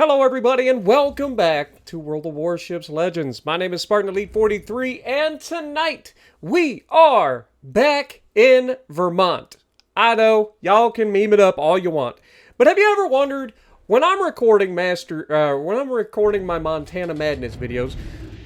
Hello everybody and welcome back to World of Warships Legends. My name is Spartan Elite 43 and tonight we are back in Vermont. I know, y'all can meme it up all you want, but have you ever wondered, when I'm recording my Montana Madness videos,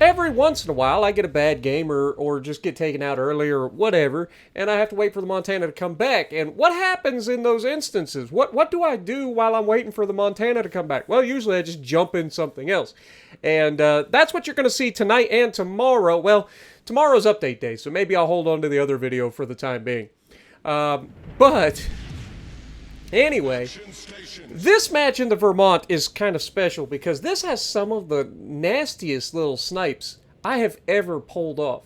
every once in a while I get a bad game or just get taken out early or whatever, and I have to wait for the Montana to come back. And what happens in those instances? What do I do while I'm waiting for the Montana to come back? Well, usually I just jump in something else. And that's what you're going to see tonight and tomorrow. Well, tomorrow's update day, so maybe I'll hold on to the other video for the time being. But anyway, this match in the Vermont is kind of special because this has some of the nastiest little snipes I have ever pulled off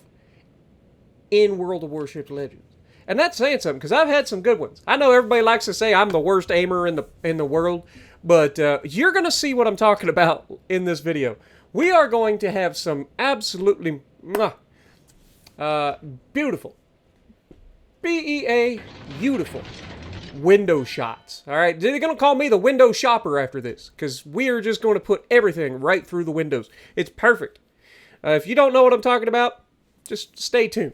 in World of Warships Legends. And that's saying something because I've had some good ones. I know everybody likes to say I'm the worst aimer in the world, but you're going to see what I'm talking about in this video. We are going to have some absolutely beautiful, B-E-A, beautiful window shots. All right, they're going to call me the Windowshopper after this because we are just going to put everything right through the windows. It's perfect. If you don't know what I'm talking about, just stay tuned.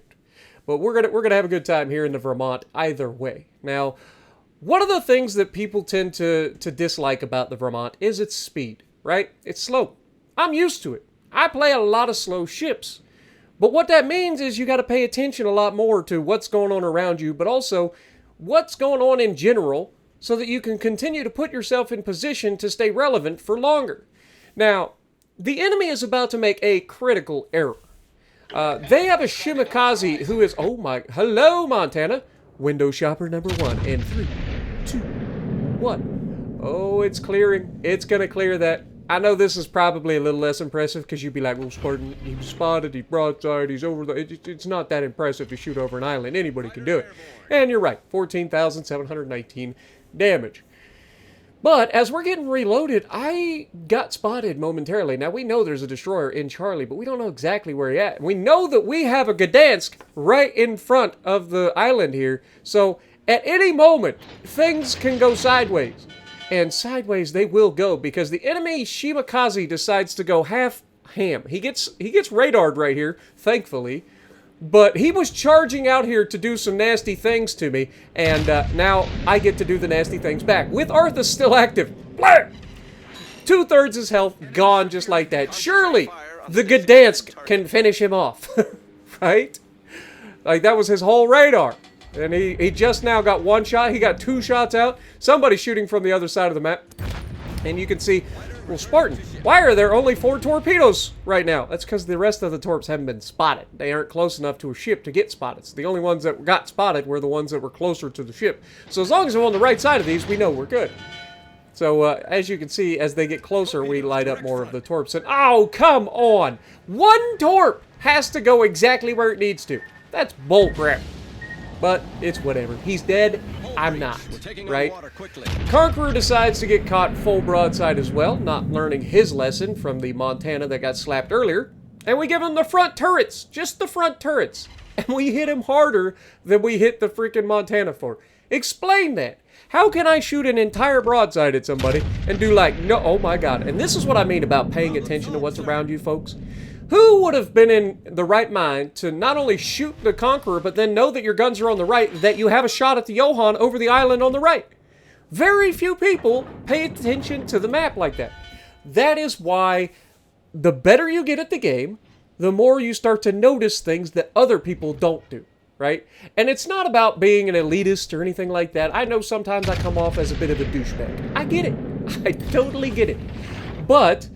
But we're gonna have a good time here in the Vermont either way. Now, one of the things that people tend to dislike about the Vermont is its speed, right? It's slow. I'm used to it. I play a lot of slow ships. But what that means is you got to pay attention a lot more to what's going on around you, but also what's going on in general so that you can continue to put yourself in position to stay relevant for longer. Now, the enemy is about to make a critical error. They have a Shimakaze who is, hello Montana, Windowshopper number 1 in 3, 2, 1. Oh, it's clearing. It's going to clear that. I know this is probably a little less impressive because you'd be like, well, Spartan, he was spotted, he's broadside, he's over the... It's not that impressive to shoot over an island. Anybody can do it. And you're right, 14,719 damage. But as we're getting reloaded, I got spotted momentarily. Now, we know there's a destroyer in Charlie, but we don't know exactly where he's at. We know that we have a Gdansk right in front of the island here. So, at any moment, things can go sideways. And sideways they will go because the enemy Shimakaze decides to go half ham. He gets radared right here, thankfully. But he was charging out here to do some nasty things to me. And now I get to do the nasty things back. With Arthas still active. Blah! 2/3 his health gone just like that. Surely the Gdansk can finish him off. Right? Like that was his whole radar. And he just now got one shot. He got 2 shots out. Somebody's shooting from the other side of the map. And you can see, well, Spartan, why are there only 4 torpedoes right now? That's because the rest of the torps haven't been spotted. They aren't close enough to a ship to get spotted. So the only ones that got spotted were the ones that were closer to the ship. So as long as we're on the right side of these, we know we're good. So as you can see, as they get closer, we light up more of the torps. And oh, come on! 1 torp has to go exactly where it needs to. That's bullcrap. But it's whatever. He's dead. I'm not. Right? Conqueror decides to get caught full broadside as well, not learning his lesson from the Montana that got slapped earlier. And we give him the front turrets. Just the front turrets. And we hit him harder than we hit the freaking Montana for. Explain that. How can I shoot an entire broadside at somebody and do like, no, oh my god. And this is what I mean about paying attention to what's around you, folks. Who would have been in the right mind to not only shoot the Conqueror, but then know that your guns are on the right, that you have a shot at the Johan over the island on the right? Very few people pay attention to the map like that. That is why the better you get at the game, the more you start to notice things that other people don't do, right? And it's not about being an elitist or anything like that. I know sometimes I come off as a bit of a douchebag. I get it. I totally get it. But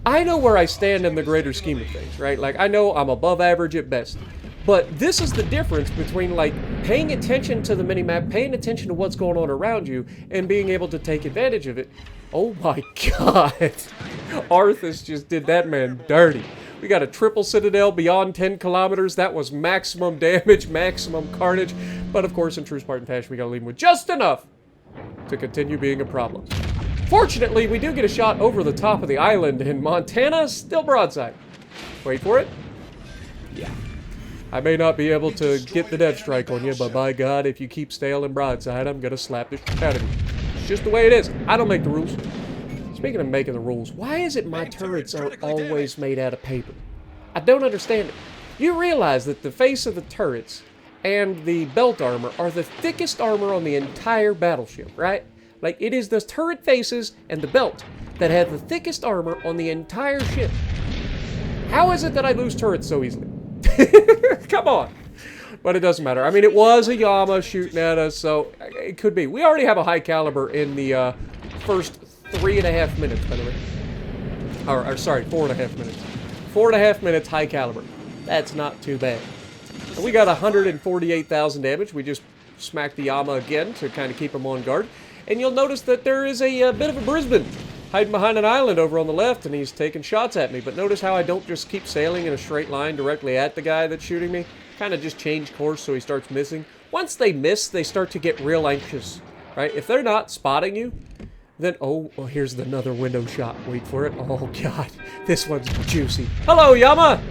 I know where I stand in the greater scheme of things, right? Like, I know I'm above average at best. But this is the difference between, like, paying attention to the minimap, paying attention to what's going on around you, and being able to take advantage of it. Oh my god. Arthas just did that man dirty. We got a triple citadel beyond 10 kilometers. That was maximum damage, maximum carnage. But, of course, in true Spartan fashion, we gotta leave him with just enough to continue being a problem. Fortunately, we do get a shot over the top of the island in Montana, still broadside. Wait for it. Yeah. I may not be able to get the death strike on you, but by God, if you keep stale and broadside, I'm gonna slap the shit out of you. It's just the way it is. I don't make the rules. Speaking of making the rules, why is it my turrets are always made out of paper? I don't understand it. You realize that the face of the turrets and the belt armor are the thickest armor on the entire battleship, right? Like, it is the turret faces and the belt that have the thickest armor on the entire ship. How is it that I lose turrets so easily? Come on. But it doesn't matter. I mean, it was a Yama shooting at us, so it could be. We already have a high caliber in the first 3.5 minutes, by the way. Or sorry, 4.5 minutes. 4.5 minutes high caliber. That's not too bad. And we got 148,000 damage. We just smacked the Yama again to kind of keep him on guard. And you'll notice that there is a bit of a Brisbane hiding behind an island over on the left, and he's taking shots at me. But notice how I don't just keep sailing in a straight line directly at the guy that's shooting me. Kind of just change course so he starts missing. Once they miss, they start to get real anxious, right? If they're not spotting you, then, oh, here's another window shot. Wait for it. Oh, God. This one's juicy. Hello, Yama!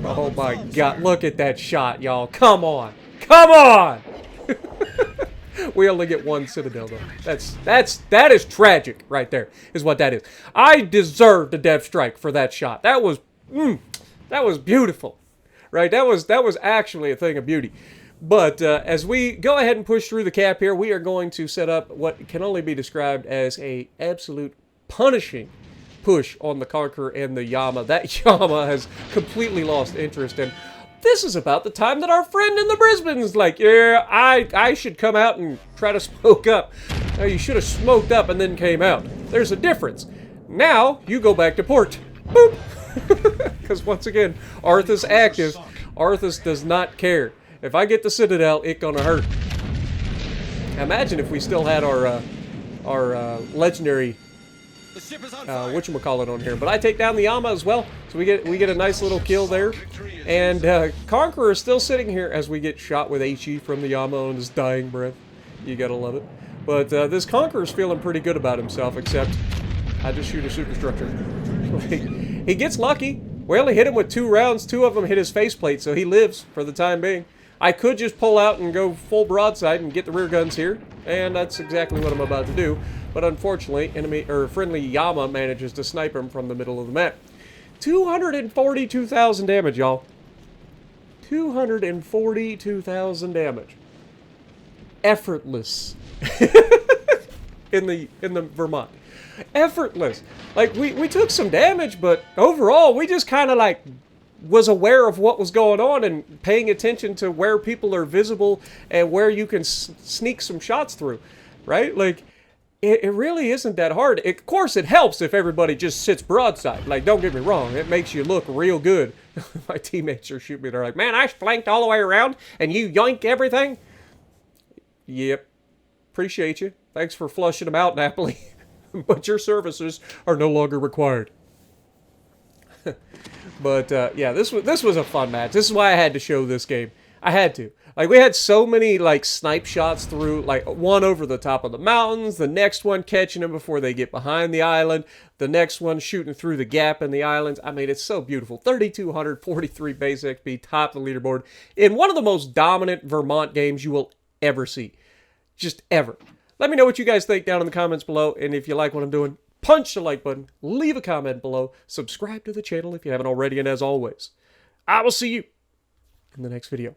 Oh, my God. Look at that shot, y'all. Come on. Come on! We only get one Citadel, though. That is tragic right there, is what that is. I deserved a death strike for that shot. That was beautiful, right? That was actually a thing of beauty. But as we go ahead and push through the cap here, we are going to set up what can only be described as a absolute punishing push on the Conqueror and the Yama. That Yama has completely lost interest, and this is about the time that our friend in the Brisbane is like, yeah, I should come out and try to smoke up. Now, you should have smoked up and then came out. There's a difference. Now, you go back to port. Boop! Because once again, Arthas active. Arthas does not care. If I get the Citadel, it gonna hurt. Imagine if we still had our legendary whatchamacallit on here. But I take down the Yama as well, so we get a nice little kill there. And Conqueror is still sitting here as we get shot with HE from the Yama on his dying breath. You gotta love it. But this Conqueror's feeling pretty good about himself, except I just shoot a superstructure. He gets lucky. We only hit him with 2 rounds. 2 of them hit his faceplate, so he lives for the time being. I could just pull out and go full broadside and get the rear guns here, and that's exactly what I'm about to do. But unfortunately, friendly Yama manages to snipe him from the middle of the map. 242,000 damage, y'all. 242,000 damage. Effortless. in the Vermont. Effortless. Like, we took some damage, but overall, we just kind of like was aware of what was going on and paying attention to where people are visible and where you can sneak some shots through, right? Like, it really isn't that hard. Of course, it helps if everybody just sits broadside. Like, don't get me wrong. It makes you look real good. My teammates are shooting me. They're like, man, I flanked all the way around and you yoink everything? Yep. Appreciate you. Thanks for flushing them out, Napoli. But your services are no longer required. But, yeah, this was a fun match. This is why I had to show this game. I had to. Like, we had so many, like, snipe shots through, like, one over the top of the mountains, the next one catching them before they get behind the island, the next one shooting through the gap in the islands. I mean, it's so beautiful. 3,243 base XP, top of the leaderboard, in one of the most dominant Vermont games you will ever see. Just ever. Let me know what you guys think down in the comments below, and if you like what I'm doing, punch the like button, leave a comment below, subscribe to the channel if you haven't already, and as always, I will see you in the next video.